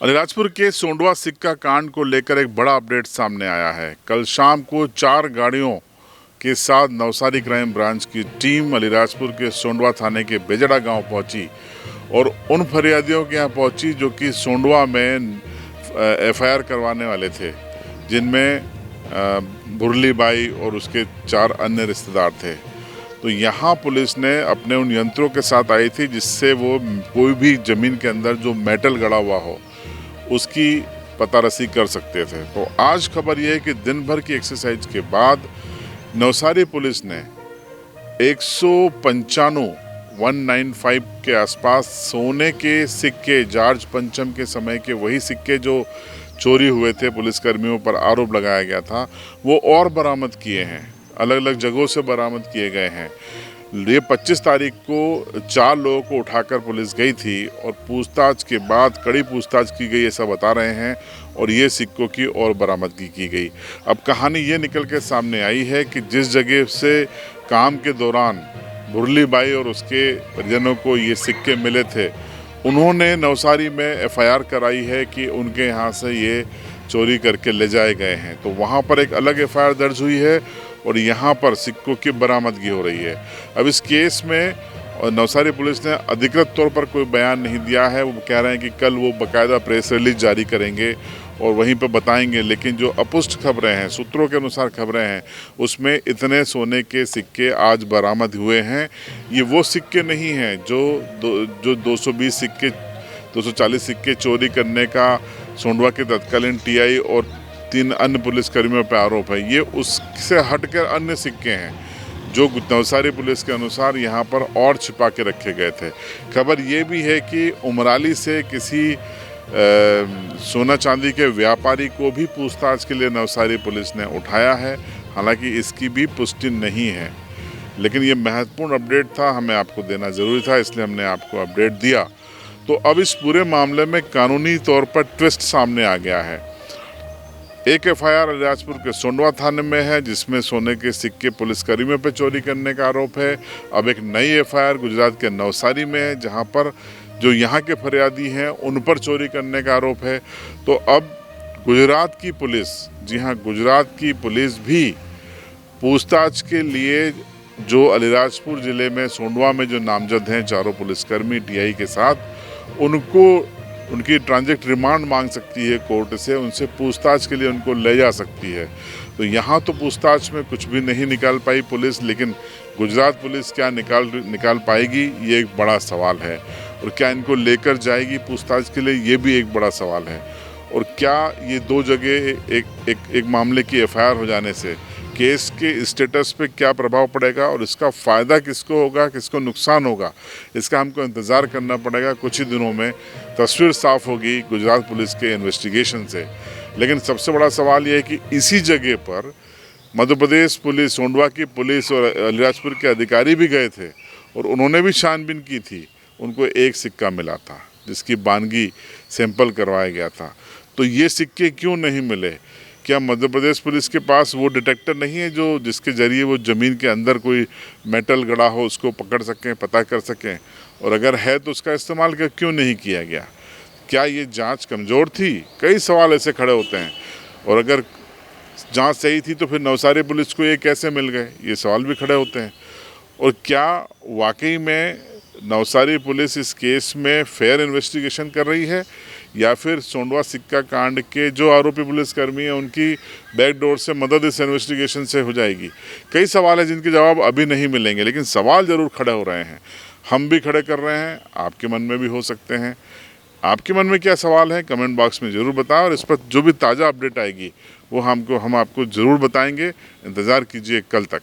अलीराजपुर के सोंडवा सिक्का कांड को लेकर एक बड़ा अपडेट सामने आया है। कल शाम को 4 गाड़ियों के साथ नवसारी क्राइम ब्रांच की टीम अलीराजपुर के सोंडवा थाने के बेजड़ा गांव पहुंची और उन फरियादियों के यहां पहुंची जो कि सोंडवा में एफआईआर करवाने वाले थे, जिनमें भुरली बाई और उसके 4 अन्य रिश्तेदार थे। तो यहाँ पुलिस ने अपने उन यंत्रों के साथ आई थी जिससे वो कोई भी ज़मीन के अंदर जो मेटल गड़ा हुआ हो उसकी पतारसी कर सकते थे। तो आज खबर यह है कि दिन भर की एक्सरसाइज के बाद नवसारी पुलिस ने 195 के आसपास सोने के सिक्के, जॉर्ज पंचम के समय के वही सिक्के जो चोरी हुए थे, पुलिसकर्मियों पर आरोप लगाया गया था, वो और बरामद किए हैं। अलग अलग जगहों से बरामद किए गए हैं। ये 25 तारीख को 4 लोगों को उठाकर पुलिस गई थी और पूछताछ के बाद कड़ी पूछताछ की गई, ऐसा बता रहे हैं, और ये सिक्कों की और बरामदगी की गई। अब कहानी ये निकल के सामने आई है कि जिस जगह से काम के दौरान भुरली बाई और उसके परिजनों को ये सिक्के मिले थे, उन्होंने नवसारी में एफआईआर कराई है कि उनके यहाँ से ये चोरी करके ले जाए गए हैं। तो वहाँ पर एक अलग एफआईआर दर्ज हुई है और यहाँ पर सिक्कों की बरामदगी हो रही है। अब इस केस में नवसारी पुलिस ने अधिकृत तौर पर कोई बयान नहीं दिया है। वो कह रहे हैं कि कल वो बाकायदा प्रेस रिलीज जारी करेंगे और वहीं पर बताएंगे, लेकिन जो अपुष्ट खबरें हैं, सूत्रों के अनुसार खबरें हैं, उसमें इतने सोने के सिक्के आज बरामद हुए हैं। ये वो सिक्के नहीं हैं जो 220 सिक्के, 240 सिक्के चोरी करने का सोंडवा के तत्कालीन टीआई और 3 अन्य पुलिसकर्मियों पर आरोप है। ये उससे हटकर अन्य सिक्के हैं जो नवसारी पुलिस के अनुसार यहाँ पर और छिपा के रखे गए थे। खबर ये भी है कि उमराली से किसी सोना चांदी के व्यापारी को भी पूछताछ के लिए नवसारी पुलिस ने उठाया है। हालांकि इसकी भी पुष्टि नहीं है, लेकिन ये महत्वपूर्ण अपडेट था, हमें आपको देना ज़रूरी था, इसलिए हमने आपको अपडेट दिया। तो अब इस पूरे मामले में कानूनी तौर पर ट्विस्ट सामने आ गया है। एक एफआईआर अलीराजपुर के सोंडवा थाने में है जिसमें सोने के सिक्के पुलिसकर्मियों पर चोरी करने का आरोप है। अब एक नई एफआईआर गुजरात के नवसारी में है जहां पर जो यहाँ के फरियादी हैं उन पर चोरी करने का आरोप है। तो अब गुजरात की पुलिस, जी हाँ, गुजरात की पुलिस भी पूछताछ के लिए जो अलीराजपुर ज़िले में सोंडवा में जो नामजद हैं 4 पुलिसकर्मी टीआई के साथ, उनकी ट्रांजिट रिमांड मांग सकती है कोर्ट से, उनसे पूछताछ के लिए उनको ले जा सकती है। तो यहाँ तो पूछताछ में कुछ भी नहीं निकाल पाई पुलिस, लेकिन गुजरात पुलिस क्या निकाल पाएगी, ये एक बड़ा सवाल है। और क्या इनको लेकर जाएगी पूछताछ के लिए, ये भी एक बड़ा सवाल है। और क्या ये 2 जगह एक मामले की एफआईआर हो जाने से केस के स्टेटस पे क्या प्रभाव पड़ेगा और इसका फ़ायदा किसको होगा, किसको नुकसान होगा, इसका हमको इंतज़ार करना पड़ेगा। कुछ ही दिनों में तस्वीर साफ होगी गुजरात पुलिस के इन्वेस्टिगेशन से। लेकिन सबसे बड़ा सवाल ये है कि इसी जगह पर मध्य प्रदेश पुलिस, सोंडवा की पुलिस और अलीराजपुर के अधिकारी भी गए थे और उन्होंने भी छानबीन की थी। उनको एक सिक्का मिला था जिसकी बानगी सैंपल करवाया गया था। तो ये सिक्के क्यों नहीं मिले? क्या मध्य प्रदेश पुलिस के पास वो डिटेक्टर नहीं है जिसके ज़रिए वो ज़मीन के अंदर कोई मेटल गड़ा हो उसको पकड़ सकें, पता कर सकें? और अगर है तो उसका इस्तेमाल क्यों नहीं किया गया? क्या ये जांच कमज़ोर थी? कई सवाल ऐसे खड़े होते हैं। और अगर जांच सही थी तो फिर नवसारी पुलिस को ये कैसे मिल गए, ये सवाल भी खड़े होते हैं। और क्या वाकई में नवसारी पुलिस इस केस में फेयर इन्वेस्टिगेशन कर रही है, या फिर सोंडवा सिक्का कांड के जो आरोपी पुलिसकर्मी हैं उनकी बैकडोर से मदद इस इन्वेस्टिगेशन से हो जाएगी? कई सवाल हैं जिनके जवाब अभी नहीं मिलेंगे, लेकिन सवाल ज़रूर खड़े हो रहे हैं। हम भी खड़े कर रहे हैं, आपके मन में भी हो सकते हैं। आपके मन में क्या सवाल है, कमेंट बॉक्स में ज़रूर बताएं और इस पर जो भी ताज़ा अपडेट आएगी वो हम आपको ज़रूर बताएंगे। इंतज़ार कीजिए कल तक।